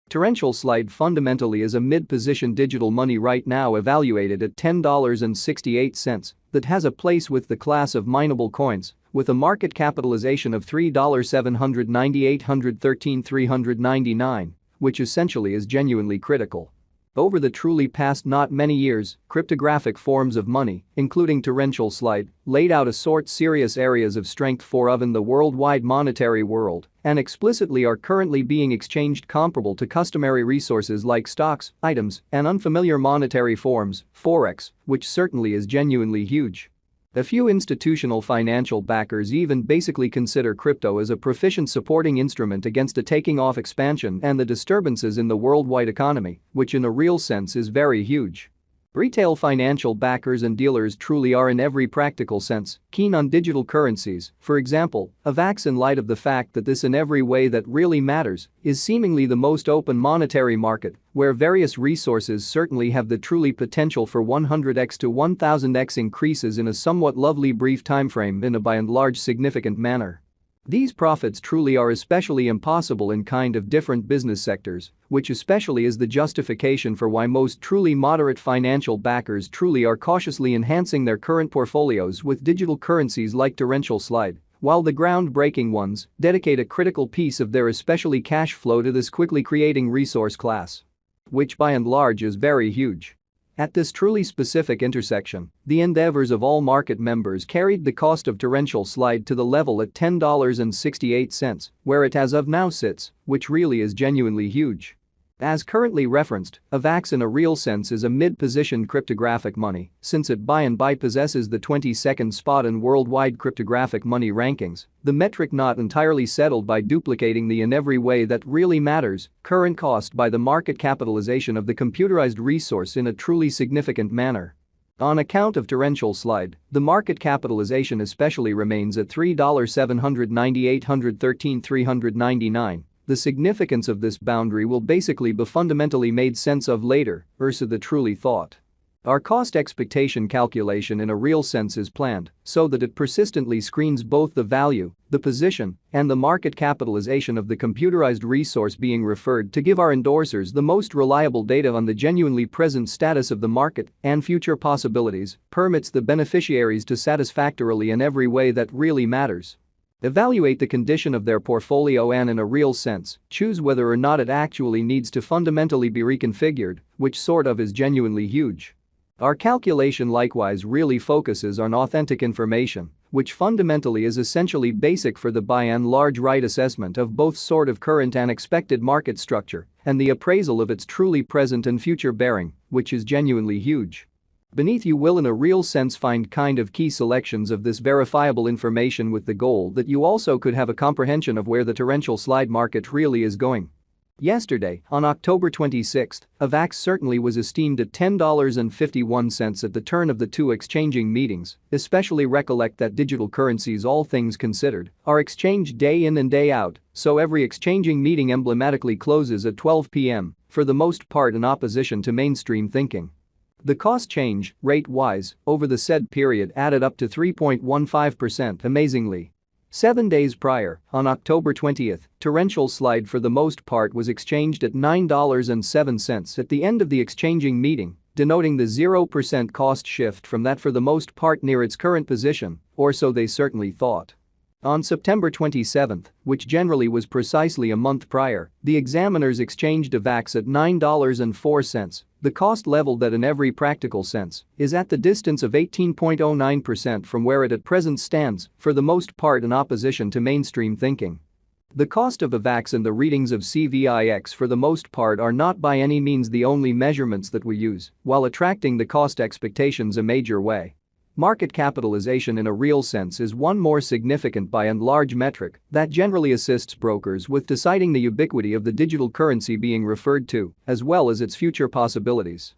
Torrential Slide fundamentally is a mid-position digital money right now evaluated at $10.68 that has a place with the class of mineable coins with a market capitalization of $3,798,399, which essentially is genuinely critical. Over the truly past not many years, cryptographic forms of money, including Torrential Slide, laid out serious areas of strength for the worldwide monetary world and explicitly are currently being exchanged comparable to customary resources like stocks, items, and unfamiliar monetary forms, forex, which certainly is genuinely huge. A few institutional financial backers even basically consider crypto as a proficient supporting instrument against a taking-off expansion and the disturbances in the worldwide economy, which in a real sense is very huge. Retail financial backers and dealers truly are in every practical sense keen on digital currencies, for example, Avax in light of the fact that this in every way that really matters is seemingly the most open monetary market where various resources certainly have the truly potential for 100x to 1000x increases in a somewhat lovely brief timeframe in a by and large significant manner. These profits truly are especially impossible in kind of different business sectors, which especially is the justification for why most truly moderate financial backers truly are cautiously enhancing their current portfolios with digital currencies like Torrential Slide, while the groundbreaking ones dedicate a critical piece of their especially cash flow to this quickly creating resource class, which by and large is very huge. At this truly specific intersection, the endeavors of all market members carried the cost of Torrential Slide to the level at $10.68, where it as of now sits, which really is genuinely huge. As currently referenced, Avax in a real sense is a mid-position cryptographic money, since it by and by possesses the 22nd spot in worldwide cryptographic money rankings, the metric not entirely settled by duplicating the in every way that really matters current cost by the market capitalization of the computerized resource in a truly significant manner. On account of Torrential Slide, the market capitalization especially remains at $3,798,399. The significance of this boundary will basically be fundamentally made sense of later, versus the truly thought. Our cost expectation calculation in a real sense is planned so that it persistently screens both the value, the position, and the market capitalization of the computerized resource being referred to give our endorsers the most reliable data on the genuinely present status of the market and future possibilities, permits the beneficiaries to satisfactorily in every way that really matters evaluate the condition of their portfolio and in a real sense, choose whether or not it actually needs to fundamentally be reconfigured, which sort of is genuinely huge. Our calculation likewise really focuses on authentic information, which fundamentally is essentially basic for the by and large right assessment of both sort of current and expected market structure and the appraisal of its truly present and future bearing, which is genuinely huge. Beneath you will in a real sense find kind of key selections of this verifiable information with the goal that you also could have a comprehension of where the Torrential Slide market really is going. Yesterday, on October 26, Avax certainly was esteemed at $10.51 at the turn of the two exchanging meetings, especially recollect that digital currencies all things considered are exchanged day in and day out, so every exchanging meeting emblematically closes at 12 p.m., for the most part in opposition to mainstream thinking. The cost change, rate-wise, over the said period added up to 3.15% amazingly. 7 days prior, on October 20, Torrential Slide for the most part was exchanged at $9.07 at the end of the exchanging meeting, denoting the 0% cost shift from that for the most part near its current position, or so they certainly thought. On September 27, which generally was precisely a month prior, the examiners exchanged Avax at $9.04, the cost level that in every practical sense is at the distance of 18.09% from where it at present stands, for the most part in opposition to mainstream thinking. The cost of Avax and the readings of CVIX for the most part are not by any means the only measurements that we use while attracting the cost expectations a major way. Market capitalization in a real sense is one more significant by and large metric that generally assists brokers with deciding the ubiquity of the digital currency being referred to, as well as its future possibilities.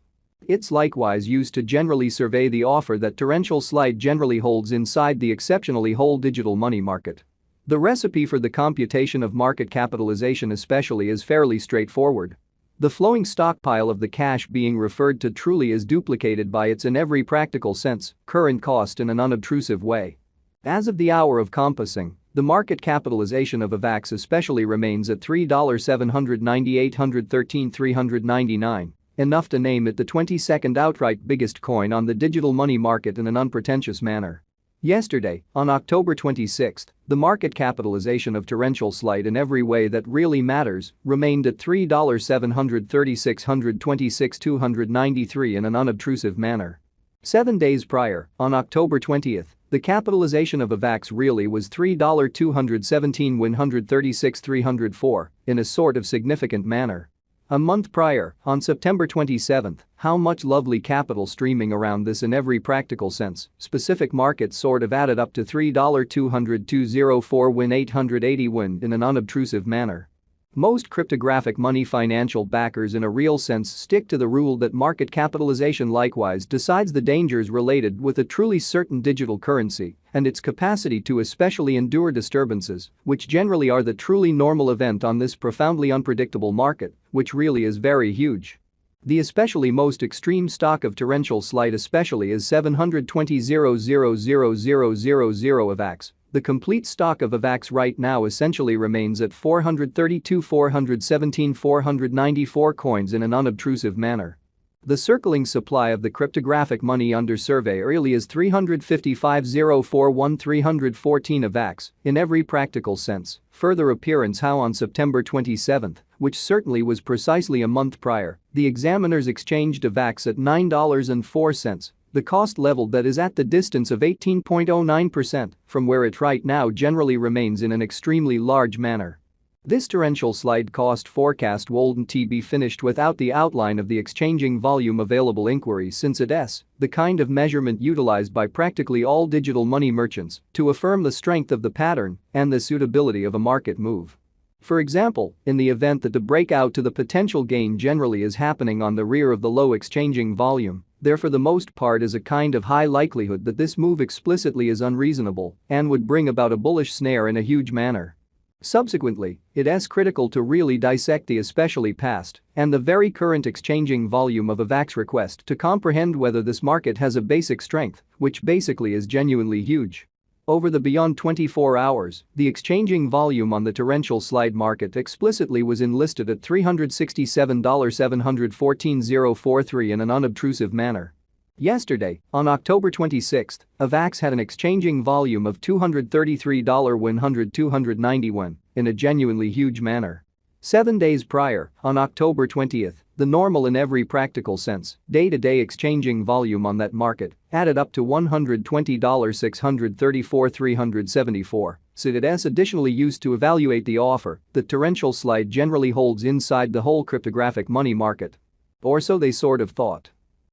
It's likewise used to generally survey the offer that Torrential Slide generally holds inside the exceptionally whole digital money market. The recipe for the computation of market capitalization especially is fairly straightforward. The flowing stockpile of the cash being referred to truly is duplicated by its in every practical sense current cost in an unobtrusive way. As of the hour of compassing, The market capitalization of Avax especially remains at $3,798,313,399, enough to name it the 22nd outright biggest coin on the digital money market in an unpretentious manner. Yesterday, on October 26, the market capitalization of Torrential Slide in every way that really matters remained at $3,736,293 in an unobtrusive manner. 7 days prior, on October 20, the capitalization of Avax really was $3,217,136,304 in a sort of significant manner. A month prior, on September 27, how much lovely capital streaming around this in every practical sense, specific markets sort of added up to $3,202,04,880 in an unobtrusive manner. Most cryptographic money financial backers in a real sense stick to the rule that market capitalization likewise decides the dangers related with a truly certain digital currency and its capacity to especially endure disturbances, which generally are the truly normal event on this profoundly unpredictable market, which really is very huge. The especially most extreme stock of Torrential Slide especially is 720,000,000 Avax. The complete stock of Avax right now essentially remains at 432,417,494 coins in an unobtrusive manner. The circling supply of the cryptographic money under survey really is 355,041,314 Avax in every practical sense. Further appearance how on September 27, which certainly was precisely a month prior, the examiners exchanged Avax at $9.04. The cost level that is at the distance of 18.09% from where it right now generally remains in an extremely large manner. This Torrential Slide cost forecast wouldn't be finished without the outline of the exchanging volume available inquiry since it's the kind of measurement utilized by practically all digital money merchants to affirm the strength of the pattern and the suitability of a market move. For example, in the event that the breakout to the potential gain generally is happening on the rear of the low exchanging volume, there for the most part is a kind of high likelihood that this move explicitly is unreasonable and would bring about a bullish snare in a huge manner. Subsequently, it's critical to really dissect the especially past and the very current exchanging volume of Avax request to comprehend whether this market has a basic strength, which basically is genuinely huge. Over the beyond 24 hours, the exchanging volume on the Torrential Slide market explicitly was enlisted at $367,714,043 in an unobtrusive manner. Yesterday, on October 26, Avax had an exchanging volume of $233,100,291 in a genuinely huge manner. 7 days prior, on October 20, the normal in every practical sense, day-to-day exchanging volume on that market added up to $120,634,374, so it's additionally used to evaluate the offer that Torrential Slide generally holds inside the whole cryptographic money market. Or so they sort of thought.